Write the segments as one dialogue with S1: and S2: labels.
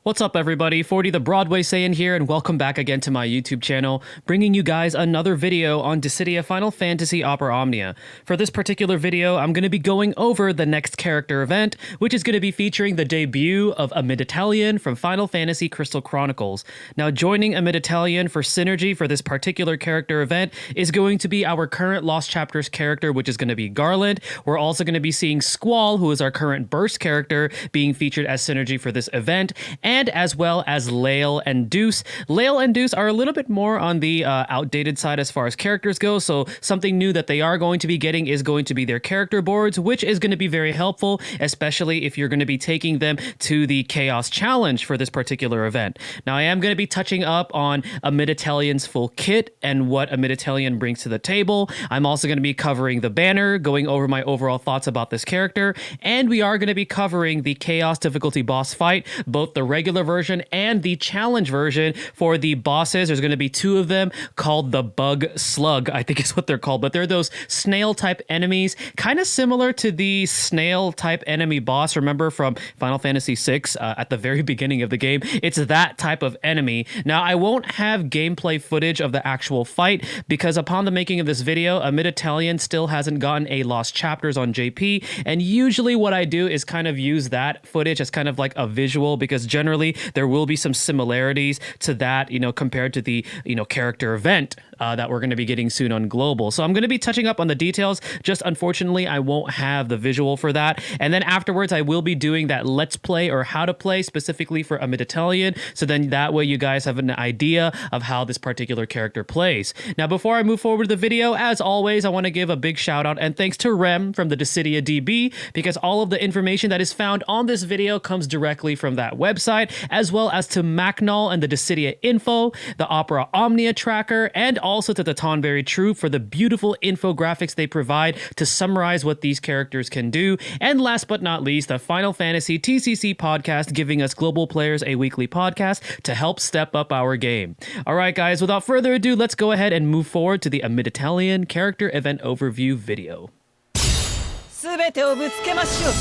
S1: What's up everybody, 40 the Broadway Saiyan here, and welcome back again to my YouTube channel, bringing you guys another video on Dissidia Final Fantasy Opera Omnia. For this particular video, I'm going to be going over the next character event, which is going to be featuring the debut of AMIDATELION from Final Fantasy Crystal Chronicles. Now, joining AMIDATELION for synergy for this particular character event is going to be our current Lost Chapters character, which is going to be Garland. We're also going to be seeing Squall, who is our current Burst character, being featured as synergy for this event, and as well as Lael and Deuce. Lael and Deuce are a little bit more on the outdated side as far as characters go, so something new that they are going to be getting is going to be their character boards, which is going to be very helpful, especially if you're going to be taking them to the Chaos Challenge for this particular event. Now, I am going to be touching up on AMIDATELION's full kit and what AMIDATELION brings to the table. I'm also going to be covering the banner, going over my overall thoughts about this character, and we are going to be covering the Chaos difficulty boss fight, both the regular version and the challenge version. For the bosses, there's going to be two of them called the Bug Slug, I think is what they're called, but they're those snail type enemies, kind of similar to the snail type enemy boss, remember from Final Fantasy VI at the very beginning of the game. It's that type of enemy. Now, I won't have gameplay footage of the actual fight because upon the making of this video, AMIDATELION still hasn't gotten a Lost Chapters on JP, and usually what I do is kind of use that footage as kind of like a visual, because generally there will be some similarities to that, compared to the, character event that we're going to be getting soon on Global. So I'm going to be touching up on the details. Just unfortunately, I won't have the visual for that. And then afterwards, I will be doing that Let's Play or how to play specifically for AMIDATELION. So then that way you guys have an idea of how this particular character plays. Now, before I move forward to the video, as always, I want to give a big shout out and thanks to Rem from the Dissidia DB, because all of the information that is found on this video comes directly from that website, as well as to Macnol and the Dissidia Info, the Opera Omnia tracker, and also to the Tonberry Troop for the beautiful infographics they provide to summarize what these characters can do. And last but not least, the Final Fantasy TCC podcast, giving us global players a weekly podcast to help step up our game. All right, guys, without further ado, let's go ahead and move forward to the AMIDATELION character event overview video.
S2: 全てをぶつけましょう。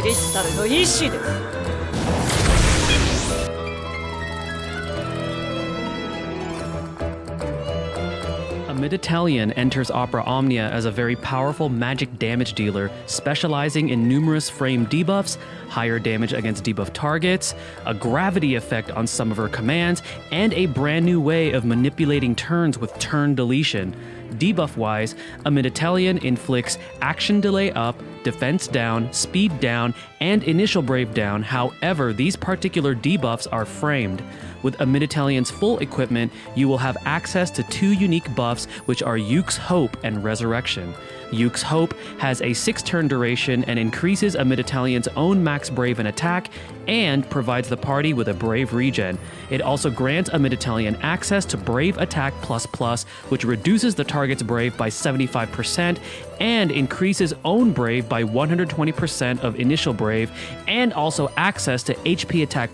S2: クリスタルの意志です。
S1: AMIDATELION enters Opera Omnia as a very powerful magic damage dealer, specializing in numerous frame debuffs, higher damage against debuff targets, a gravity effect on some of her commands, and a brand new way of manipulating turns with turn deletion. Debuff-wise, AMIDATELION inflicts action delay up, defense down, speed down, and initial brave down. However, these particular debuffs are framed. With AMIDATELION's full equipment, you will have access to two unique buffs, which are Yuke's Hope and Resurrection. Yuke's Hope has a 6-turn duration and increases AMIDATELION's own max brave and attack, and provides the party with a brave regen. It also grants AMIDATELION access to Brave Attack++, which reduces the target's brave by 75% and increases own brave by 120% of initial brave, and also access to HP Attack++,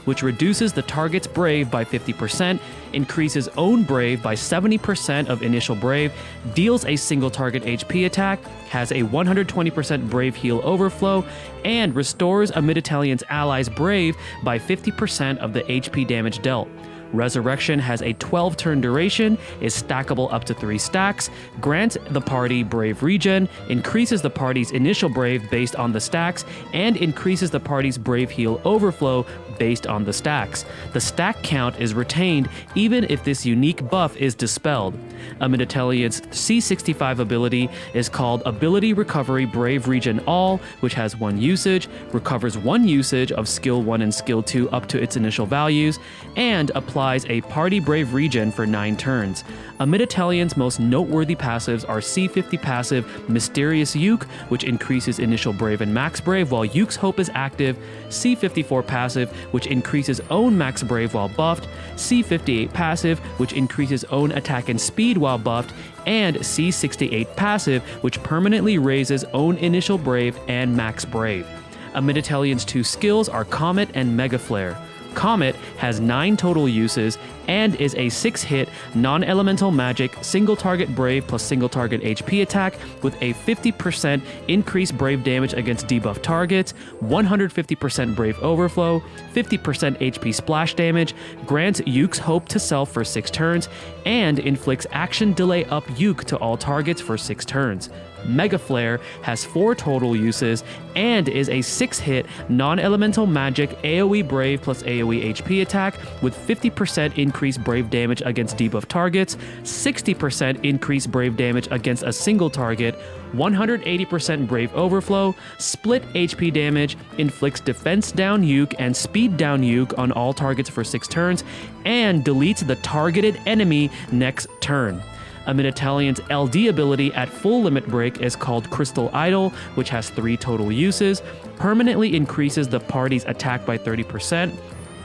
S1: which reduces the target's brave by 50%, increases own brave by 70% of initial brave, deals a single target HP attack, has a 120% brave heal overflow, and restores AMIDATELION's allies' brave by 50% of the HP damage dealt. Resurrection has a 12-turn duration, is stackable up to 3 stacks, grants the party brave regen, increases the party's initial brave based on the stacks, and increases the party's brave heal overflow based on the stacks. The stack count is retained even if this unique buff is dispelled. AMIDATELION's C65 ability is called Ability Recovery Brave Regen All, which has 1 usage, recovers 1 usage of Skill 1 and Skill 2 up to its initial values, and applies a Party Brave Regen for 9 turns. AMIDATELION's most noteworthy passives are C50 passive Mysterious Yuke, which increases initial brave and max brave while Yuke's Hope is active, C54 passive, which increases own max brave while buffed, C58 passive, which increases own attack and speed while buffed, and C68 passive, which permanently raises own initial brave and max brave. AMIDATELION's 2 skills are Comet and Mega Flare. Comet has 9 total uses, and is a 6-hit non-elemental magic single target brave plus single target HP attack with a 50% increased brave damage against debuff targets, 150% brave overflow, 50% HP splash damage, grants Yuke's Hope to self for 6 turns, and inflicts action delay up Yuke to all targets for 6 turns. Mega Flare has 4 total uses and is a 6-hit non-elemental magic AoE Brave plus AoE HP attack with 50% increased Brave damage against debuff targets, 60% increased Brave damage against a single target, 180% Brave Overflow, split HP damage, inflicts defense down Yuke and speed down Yuke on all targets for 6 turns, and deletes the targeted enemy next turn. AMIDATELION's LD ability at full limit break is called Crystal Idol, which has 3 total uses, permanently increases the party's attack by 30%,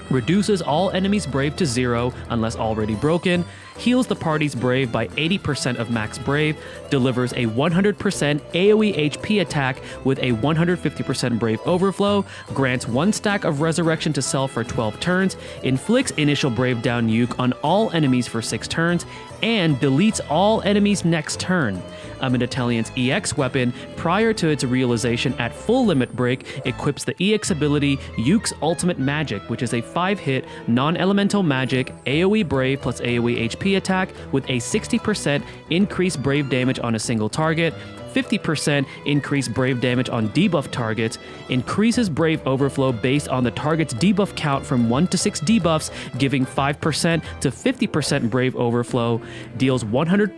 S1: reduces all enemies' brave to 0 unless already broken, heals the party's brave by 80% of max brave, delivers a 100% AoE HP attack with a 150% brave overflow, grants 1 stack of resurrection to self for 12 turns, inflicts initial brave down Yuke on all enemies for 6 turns, and deletes all enemies next turn. AMIDATELION's EX weapon, prior to its realization at full limit break, equips the EX ability Yuke's Ultimate Magic, which is a 5-hit non-elemental magic AoE Brave plus AoE HP attack with a 60% increased Brave damage on a single target, 50% increased Brave damage on debuff targets, increases Brave Overflow based on the target's debuff count from 1 to 6 debuffs, giving 5% to 50% Brave Overflow, deals 100%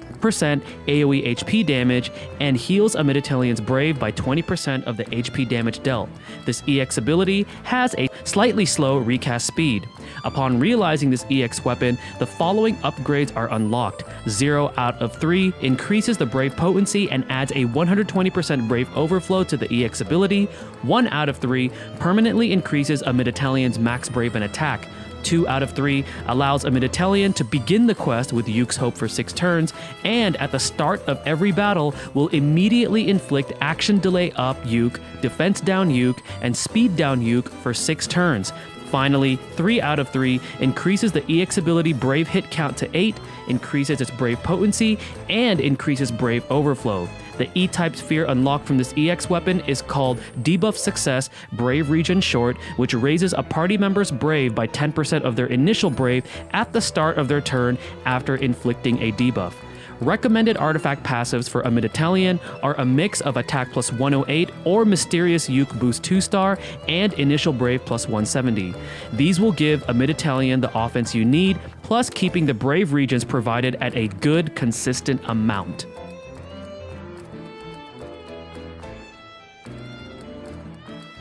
S1: AoE HP damage, and heals AMIDATELION's Brave by 20% of the HP damage dealt. This EX ability has a slightly slow recast speed. Upon realizing this EX weapon, the following upgrades are unlocked. 0 out of 3 increases the Brave potency and adds a 120% Brave Overflow to the EX ability. 1 out of 3 permanently increases AMIDATELION's max Brave and attack. 2 out of 3 allows AMIDATELION to begin the quest with Yuke's Hope for 6 turns, and at the start of every battle will immediately inflict action delay up Yuke, defense down Yuke, and speed down Yuke for 6 turns. Finally, 3 out of 3 increases the EX ability Brave hit count to 8, increases its Brave potency, and increases Brave Overflow. The E-type sphere unlocked from this EX weapon is called Debuff Success Brave Regen Short, which raises a party member's Brave by 10% of their initial Brave at the start of their turn after inflicting a debuff. Recommended artifact passives for AMIDATELION are a mix of Attack plus 108 or Mysterious Yuke Boost 2-star and Initial Brave plus 170. These will give AMIDATELION the offense you need, plus keeping the Brave regions provided at a good, consistent amount.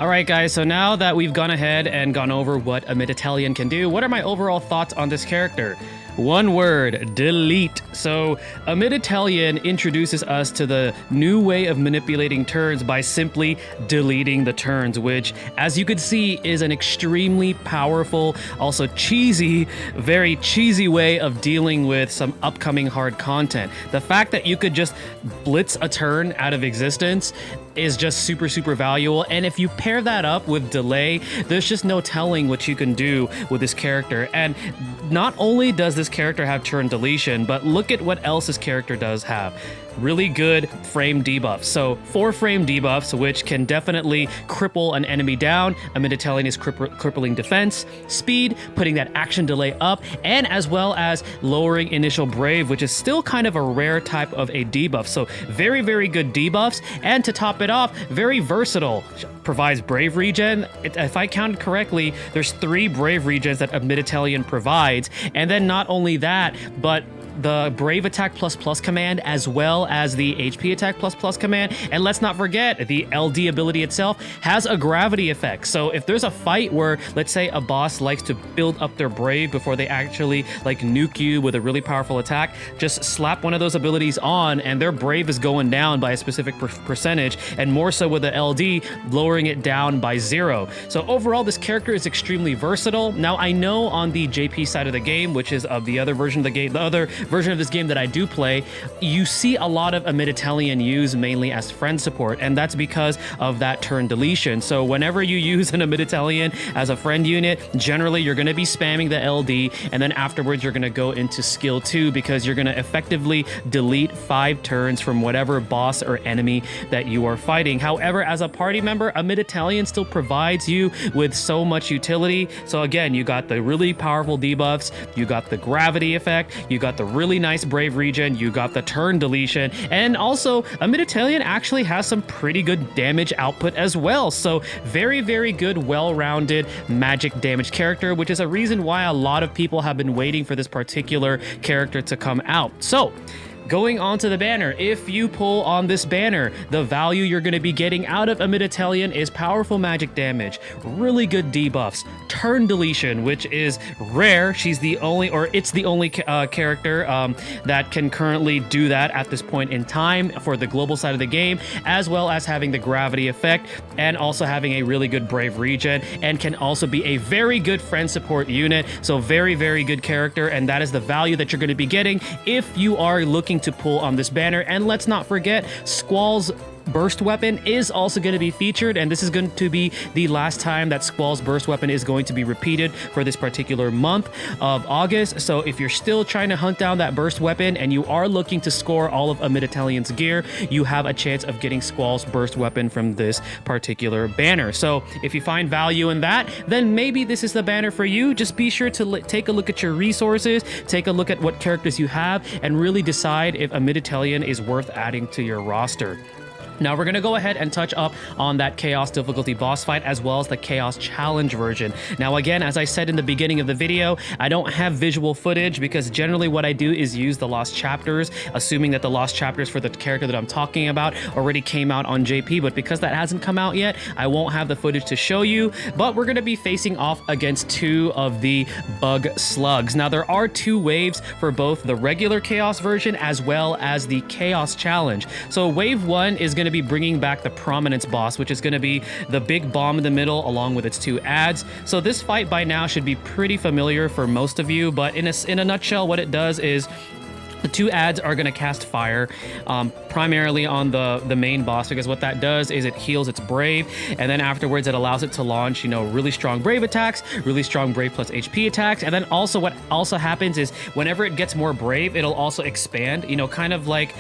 S1: Alright guys, so now that we've gone ahead and gone over what AMIDATELION can do, what are my overall thoughts on this character? One word, delete. So AMIDATELION introduces us to the new way of manipulating turns by simply deleting the turns, which, as you could see, is an extremely powerful, also cheesy, very cheesy way of dealing with some upcoming hard content. The fact that you could just blitz a turn out of existence is just super, super valuable. And if you pair that up with delay, there's just no telling what you can do with this character. And not only does this character have turn deletion, but look at what else this character does have. Really good frame debuffs. So 4 frame debuffs, which can definitely cripple an enemy down. AMIDATELION is crippling defense, speed, putting that action delay up, and as well as lowering initial brave, which is still kind of a rare type of a debuff. So very, very good debuffs. And to top it off, very versatile. Provides brave regen. If I counted correctly, there's 3 brave regens that AMIDATELION provides. And then not only that, but the Brave Attack ++ command, as well as the HP Attack ++ command. And let's not forget, the LD ability itself has a gravity effect. So if there's a fight where, let's say, a boss likes to build up their Brave before they actually like nuke you with a really powerful attack, just slap one of those abilities on and their Brave is going down by a specific percentage, and more so with the LD, lowering it down by 0. So overall, this character is extremely versatile. Now, I know on the JP side of the game, which is of the other version of the game, the other version of this game that I do play, you see a lot of AMIDATELION used mainly as friend support, and that's because of that turn deletion. So whenever you use an AMIDATELION as a friend unit, generally you're going to be spamming the LD, and then afterwards you're going to go into skill 2 because you're going to effectively delete 5 turns from whatever boss or enemy that you are fighting. However, as a party member, AMIDATELION still provides you with so much utility. So again, you got the really powerful debuffs, you got the gravity effect, you got the really nice brave regen, you got the turn deletion, and also AMIDATELION actually has some pretty good damage output as well. So very, very good, well-rounded magic damage character, which is a reason why a lot of people have been waiting for this particular character to come out. So going on to the banner, if you pull on this banner, the value you're going to be getting out of AMIDATELION is powerful magic damage, really good debuffs, turn deletion, which is rare. She's the only, or it's the only character that can currently do that at this point in time for the global side of the game, as well as having the gravity effect and also having a really good brave regen, and can also be a very good friend support unit. So very, very good character, and that is the value that you're going to be getting if you are looking to pull on this banner. And let's not forget, Squall's burst weapon is also going to be featured, and this is going to be the last time that Squall's burst weapon is going to be repeated for this particular month of August. So if you're still trying to hunt down that burst weapon and you are looking to score all of AMIDATELION's gear, you have a chance of getting Squall's burst weapon from this particular banner. So if you find value in that, then maybe this is the banner for you. Just be sure to take a look at your resources, take a look at what characters you have, and really decide if AMIDATELION is worth adding to your roster. Now we're going to go ahead and touch up on that Chaos difficulty boss fight as well as the Chaos challenge version. Now again, as I said in the beginning of the video, I don't have visual footage because generally what I do is use the lost chapters, assuming that the lost chapters for the character that I'm talking about already came out on JP, but because that hasn't come out yet, I won't have the footage to show you. But we're going to be facing off against 2 of the bug slugs. Now there are 2 waves for both the regular Chaos version as well as the Chaos challenge. So wave 1 is going to be bringing back the Prominence boss, which is going to be the big bomb in the middle along with its 2 adds. So this fight by now should be pretty familiar for most of you, but in a nutshell, what it does is the 2 adds are going to cast fire primarily on the main boss, because what that does is it heals its brave, and then afterwards it allows it to launch, you know, really strong brave attacks, really strong brave plus HP attacks. And then also what also happens is whenever it gets more brave, it'll also expand, you know, kind of like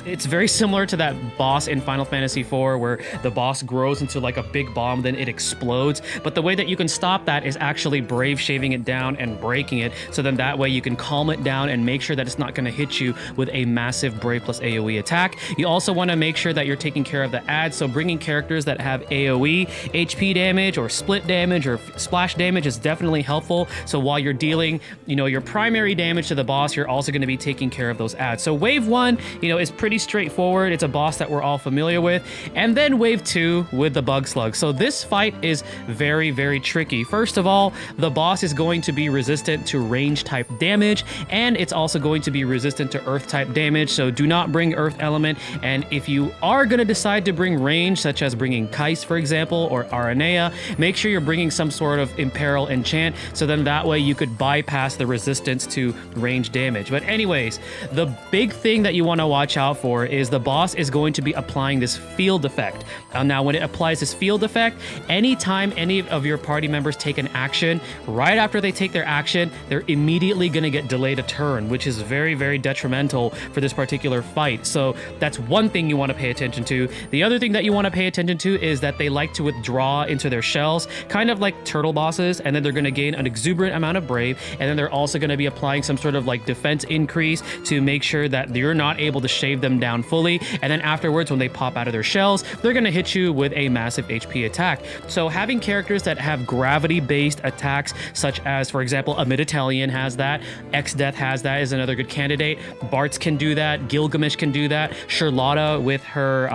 S1: it's very similar to that boss in Final Fantasy IV where the boss grows into like a big bomb, then it explodes. But the way that you can stop that is actually brave shaving it down and breaking it, so then that way you can calm it down and make sure that it's not going to hit you with a massive brave plus AoE attack. You also want to make sure that you're taking care of the ads, so bringing characters that have AoE, HP damage, or split damage, or splash damage is definitely helpful. So while you're dealing, you know, your primary damage to the boss, you're also going to be taking care of those ads. So wave 1, you know, is pretty straightforward. It's a boss that we're all familiar with. And then wave 2 with the bug slug. So this fight is very, very tricky. First of all, the boss is going to be resistant to range type damage, and it's also going to be resistant to earth type damage. So do not bring earth element. And if you are going to decide to bring range, such as bringing Kais, for example, or Aranea, make sure you're bringing some sort of Imperil enchant, so then that way you could bypass the resistance to range damage. But anyways, the big thing that you want to watch out for is the boss is going to be applying this field effect. Now, when it applies this field effect, anytime any of your party members take an action, right after they take their action, they're immediately going to get delayed a turn, which is very, very detrimental for this particular fight. So that's one thing you want to pay attention to. The other thing that you want to pay attention to is that they like to withdraw into their shells, kind of like turtle bosses, and then they're going to gain an exuberant amount of brave, and then they're also going to be applying some sort of like defense increase to make sure that you're not able to shave them down fully. And then afterwards, when they pop out of their shells, they're going to hit you with a massive HP attack. So having characters that have gravity-based attacks, such as, for example, AMIDATELION has that, X-Death has that, is another good candidate. Bartz can do that, Gilgamesh can do that, Charlotta with her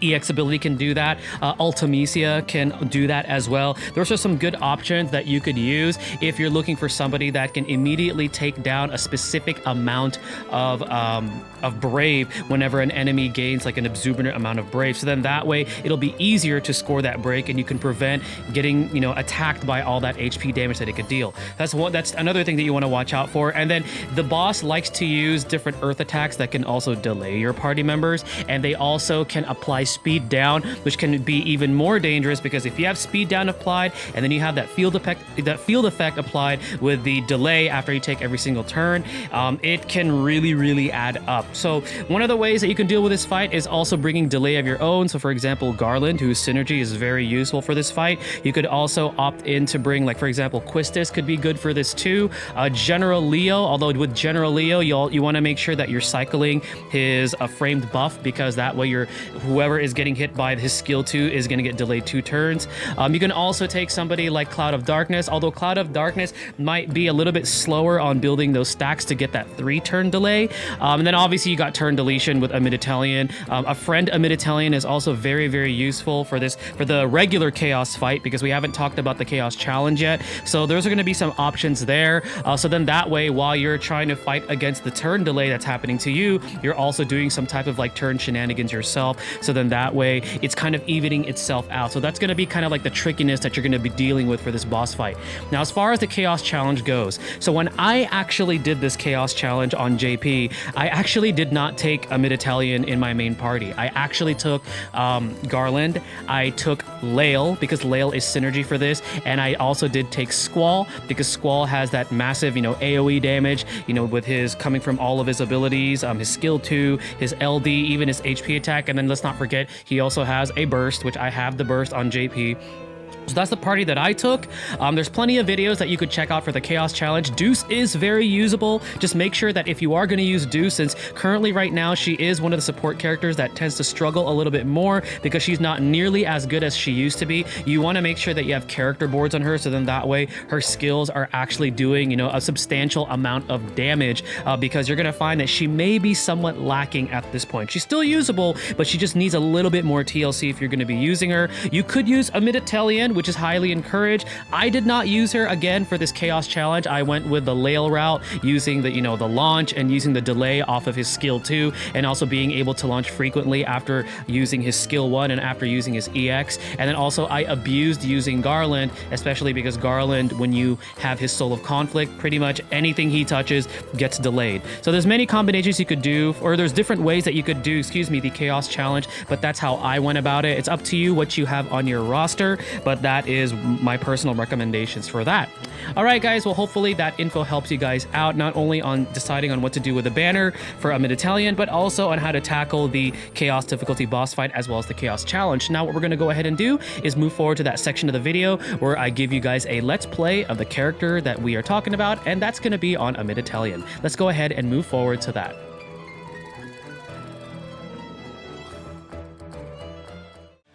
S1: EX ability can do that. Ultimecia can do that as well. Those are some good options that you could use if you're looking for somebody that can immediately take down a specific amount of brave whenever an enemy gains like an exuberant amount of brave. So then that way it'll be easier to score that break and you can prevent getting, you know, attacked by all that HP damage that it could deal. That's another thing that you want to watch out for. And then the boss likes to use different earth attacks that can also delay your party members, and they also can apply speed down, which can be even more dangerous because if you have speed down applied and then you have that field effect applied with the delay after you take every single turn, it can really add up. So one of the ways that you can deal with this fight is also bringing delay of your own. So for example, Garland, whose synergy is very useful for this fight. You could also opt in to bring, like for example, Quistis could be good for this too. General Leo, although with General Leo, you want to make sure that you're cycling his framed buff, because that way whoever is getting hit by his skill 2 is going to get delayed 2 turns. You can also take somebody like Cloud of Darkness, although Cloud of Darkness might be a little bit slower on building those stacks to get that 3-turn delay. And then obviously you got turn deletion with AMIDATELION. A friend AMIDATELION is also very useful for the regular Chaos fight, because we haven't talked about the Chaos Challenge yet. So those are going to be some options there. So then that way, while you're trying to fight against the turn delay that's happening to you, you're also doing some type of like turn shenanigans yourself. So then that way it's kind of evening itself out. So that's going to be kind of like the trickiness that you're going to be dealing with for this boss fight. Now, as far as the Chaos Challenge goes, so when I actually did this Chaos Challenge on JP, I actually did not take AMIDATELION in my main party. I actually took Garland. I took Lael, because Lael is synergy for this, and I also did take Squall, because Squall has that massive, you know, AoE damage, you know, with his coming from all of his abilities, his skill 2, his LD, even his HP attack, and then let's not forget he also has a burst, which I have the burst on JP. So that's the party that I took. There's plenty of videos that you could check out for the Chaos Challenge. Deuce is very usable. Just make sure that if you are going to use Deuce, since currently right now she is one of the support characters that tends to struggle a little bit more because she's not nearly as good as she used to be, you want to make sure that you have character boards on her, so then that way her skills are actually doing, you know, a substantial amount of damage, because you're going to find that she may be somewhat lacking at this point. She's still usable, but she just needs a little bit more TLC if you're going to be using her. You could use AMIDATELION, which is highly encouraged. I did not use her again for this Chaos Challenge. I went with the Lael route, using the, you know, the launch and using the delay off of his skill 2, and also being able to launch frequently after using his skill 1 and after using his EX. And then also I abused using Garland, especially because Garland, when you have his Soul of Conflict, pretty much anything he touches gets delayed. So there's many combinations you could do, or there's different ways that you could do, the Chaos Challenge, but that's how I went about it. It's up to you what you have on your roster, but that is my personal recommendations for that. All right, guys, well, hopefully that info helps you guys out, not only on deciding on what to do with the banner for AMIDATELION, but also on how to tackle the Chaos difficulty boss fight as well as the Chaos Challenge. Now, what we're going to go ahead and do is move forward to that section of the video where I give you guys a let's play of the character that we are talking about, and that's going to be on AMIDATELION. Let's go ahead and move forward to that.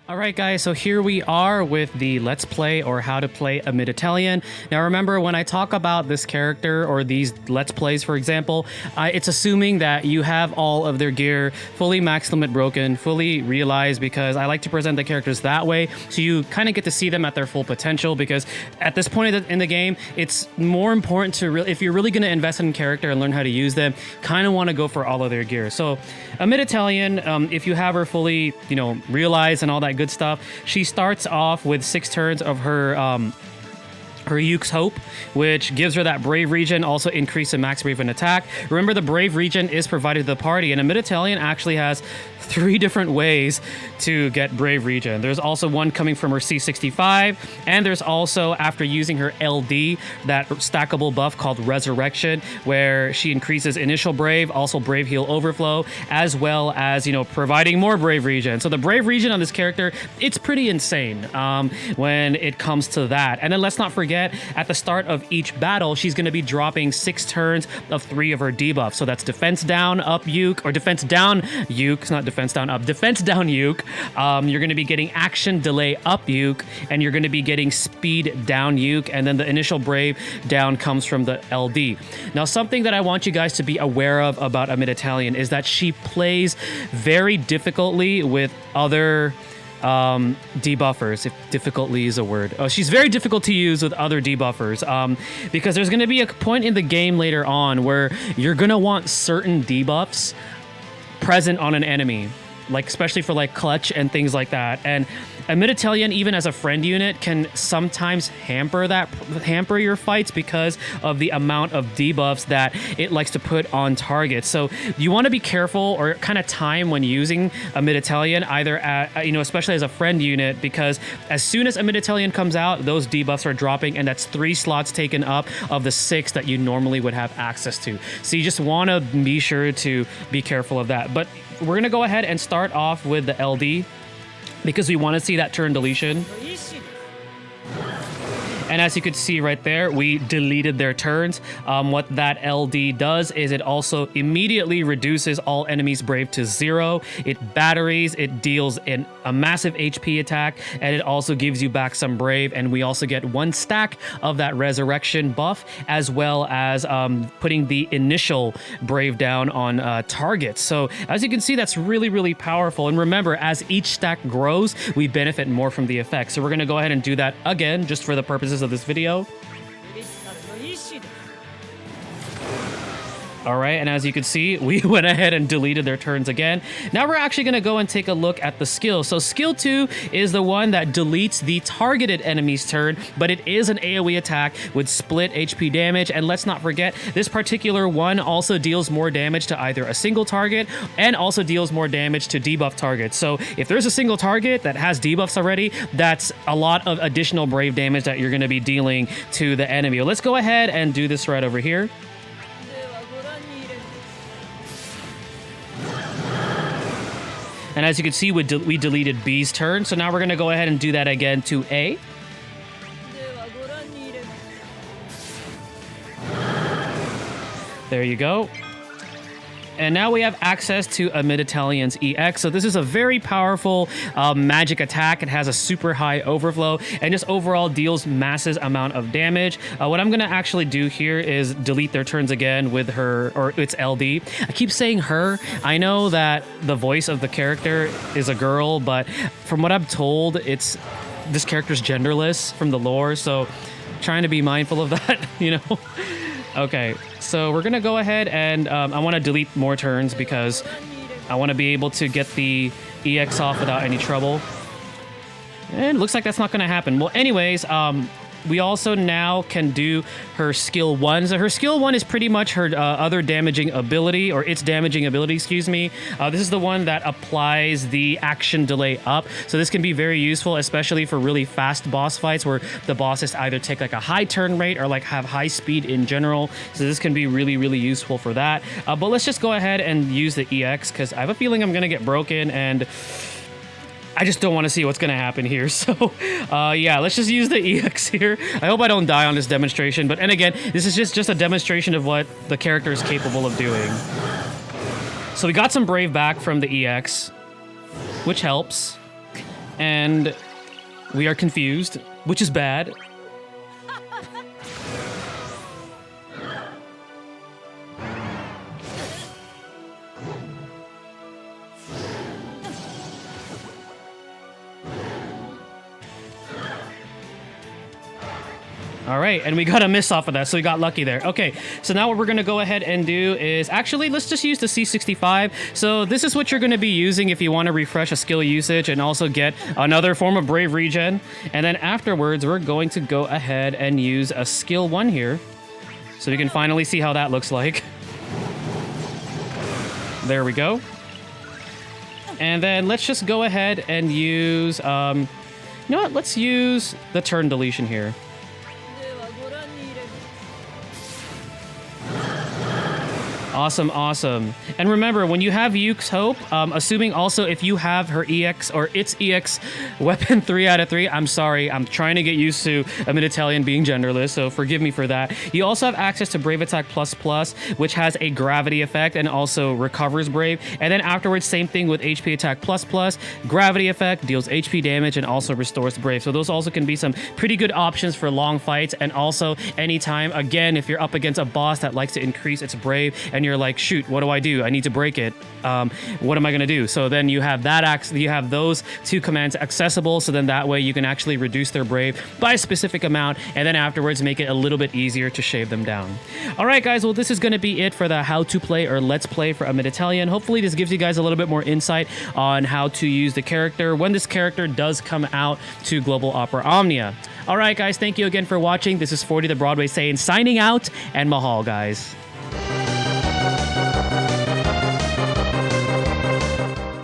S1: All right, guys, so here we are with the Let's Play or how to play AMIDATELION. Now, remember, when I talk about this character or these Let's Plays, for example, it's assuming that you have all of their gear fully max limit broken, fully realized, because I like to present the characters that way, so you kind of get to see them at their full potential, because at this point in the game, it's more important to, if you're really going to invest in character and learn how to use them, kind of want to go for all of their gear. So AMIDATELION, if you have her fully, you know, realized and all that good stuff, she starts off with 6 turns of her Yuke's Hope, which gives her that Brave Regen, also increase in max Brave and attack. Remember, the Brave Regen is provided to the party, and AMIDATELION actually has 3 different ways to get Brave Regen. There's also one coming from her C65, and there's also, after using her LD, that stackable buff called Resurrection, where she increases initial Brave, also Brave Heal Overflow, as well as, you know, providing more Brave Regen. So the Brave Regen on this character, it's pretty insane when it comes to that. And then let's not forget forget, at the start of each battle, she's going to be dropping 6 turns of 3 of her debuffs. So that's defense down, up uke, or defense down uke. It's not defense down, up. Defense down uke. You're going to be getting action delay up uke, and you're going to be getting speed down uke, and then the initial brave down comes from the LD. Now, something that I want you guys to be aware of about AMIDATELION is that she plays very difficultly with other debuffers, if difficultly is a word. Oh, she's very difficult to use with other debuffers, because there's going to be a point in the game later on where you're going to want certain debuffs present on an enemy, like especially for like clutch and things like that. And AMIDATELION, even as a friend unit, can sometimes hamper your fights because of the amount of debuffs that it likes to put on targets. So you want to be careful or kind of time when using AMIDATELION, either at, especially as a friend unit, because as soon as AMIDATELION comes out, those debuffs are dropping, and that's 3 slots taken up of the 6 that you normally would have access to. So you just want to be sure to be careful of that. But we're going to go ahead and start off with the LD, because we want to see that turn deletion. And as you could see right there, we deleted their turns. What that LD does is it also immediately reduces all enemies brave to 0. It batteries, it deals in a massive HP attack, and it also gives you back some brave. And we also get 1 stack of that resurrection buff, as well as putting the initial brave down on targets. So as you can see, that's really, really powerful. And remember, as each stack grows, we benefit more from the effect. So we're going to go ahead and do that again, just for the purposes of this video. All right, and as you can see, we went ahead and deleted their turns again. Now we're actually going to go and take a look at the skill. So skill 2 is the one that deletes the targeted enemy's turn, but it is an AoE attack with split HP damage. And let's not forget, this particular one also deals more damage to either a single target and also deals more damage to debuff targets. So if there's a single target that has debuffs already, that's a lot of additional brave damage that you're going to be dealing to the enemy. Let's go ahead and do this right over here. And as you can see, we deleted B's turn. So now we're going to go ahead and do that again to A. There you go. And now we have access to AMIDATELION's EX. So this is a very powerful magic attack. It has a super high overflow and just overall deals massive amount of damage. What I'm going to actually do here is delete their turns again with her, or its LD. I keep saying her. I know that the voice of the character is a girl, but from what I'm told, this character's genderless from the lore. So trying to be mindful of that, Okay, so we're going to go ahead and I want to delete more turns because I want to be able to get the EX off without any trouble. And it looks like that's not going to happen. Well, anyways, we also now can do her skill 1. So her skill 1 is pretty much her other damaging ability, or its damaging ability, excuse me. This is the one that applies the action delay up. So this can be very useful, especially for really fast boss fights where the bosses either take like a high turn rate or like have high speed in general. So this can be really, really useful for that. But let's just go ahead and use the EX because I have a feeling I'm going to get broken, and I just don't want to see what's going to happen here. So, yeah, let's just use the EX here. I hope I don't die on this demonstration. And again, this is just a demonstration of what the character is capable of doing. So we got some brave back from the EX, which helps. And we are confused, which is bad. All right, and we got a miss off of that, so we got lucky there. Okay, so now what we're going to go ahead and do is, actually, let's just use the C65. So this is what you're going to be using if you want to refresh a skill usage and also get another form of Brave Regen. And then afterwards, we're going to go ahead and use a skill 1 here, so we can finally see how that looks like. There we go. And then let's just go ahead and use, you know what, let's use the turn deletion here. Awesome, awesome. And remember, when you have Yuke's Hope, assuming also if you have her EX or its EX weapon 3 out of 3, I'm sorry, I'm trying to get used to AMIDATELION being genderless, so forgive me for that. You also have access to Brave Attack Plus Plus, which has a gravity effect and also recovers Brave. And then afterwards, same thing with HP Attack Plus Plus, gravity effect, deals HP damage, and also restores Brave. So those also can be some pretty good options for long fights, and also anytime, again, if you're up against a boss that likes to increase its Brave, and you're like, shoot, what do? I need to break it. What am I gonna do? So then you have you have those two commands accessible, so then that way you can actually reduce their Brave by a specific amount, and then afterwards make it a little bit easier to shave them down. All right, guys, well, this is gonna be it for the how to play or let's play for AMIDATELION. Hopefully this gives you guys a little bit more insight on how to use the character when this character does come out to Global Opera Omnia. All right, guys, thank you again for watching. This is 40 the Broadway Saiyan signing out, and mahal, guys.